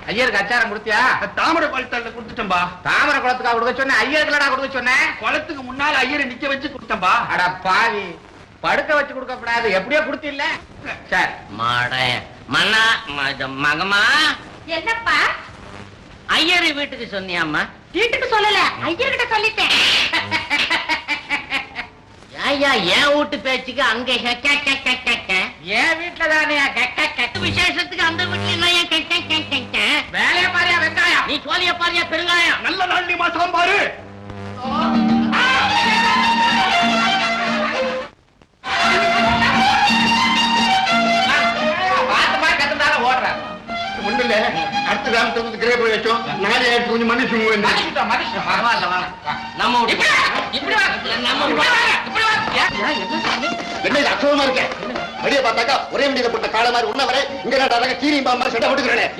ஐயருக்கு அச்சாரம் கொடுத்தியா? தாமரை குளத்தால கொடுத்துட்டேன்பா. தாமரை குளத்துக்கா கொடுக்க சொன்னேன்? ஐயருக்கு இல்லடா கொடுக்க சொன்னேன். குளத்துக்கு முன்னால ஐயரை நிக்க வச்சு கொடுத்தேன்பா. அட பாவி, படுக்க வச்சு கொடுக்க கூடாது, எப்படியோ கொடுத்தில்ல. சரி மாட மன்னா மகமா. என்னப்பா? ஐயர் வீட்டுக்கு சொன்னியாம்மா? வீட்டுக்கு சொல்லல, ஐயர்கிட்ட சொல்லிட்டேன். ஐயா என் வீட்டு பேச்சுக்கு அங்க என் வீட்டுல தானே விசேஷத்துக்கு அந்த வீட்டுல வேலைய பாரியா வெங்காயம், நீ சோழிய பாரியா பெருங்காயம். நல்ல நாள் மாசம் பாரு. பார்த்து மாதிரி கத்துனாலும் ஓடுறாங்க. ஒண்ணு இல்ல, அடுத்த கிராமத்துக்கு கிரே போய் வச்சோம். நானே கொஞ்சம் மனுஷன் மனுஷன் மனுஷன் பரவாயில்ல வாங்க. நம்ம வீட்டு இப்படி வா, நம்ம இப்படி வா. என்ன இது அசோகமா இருக்கேன். வெளியே பார்த்தாக்கா ஒரே முடியல போட்ட கால மாதிரி உன்ன வரை இங்க நான் கீரி பாம்பா சட்டை போட்டுக்கிறேன்.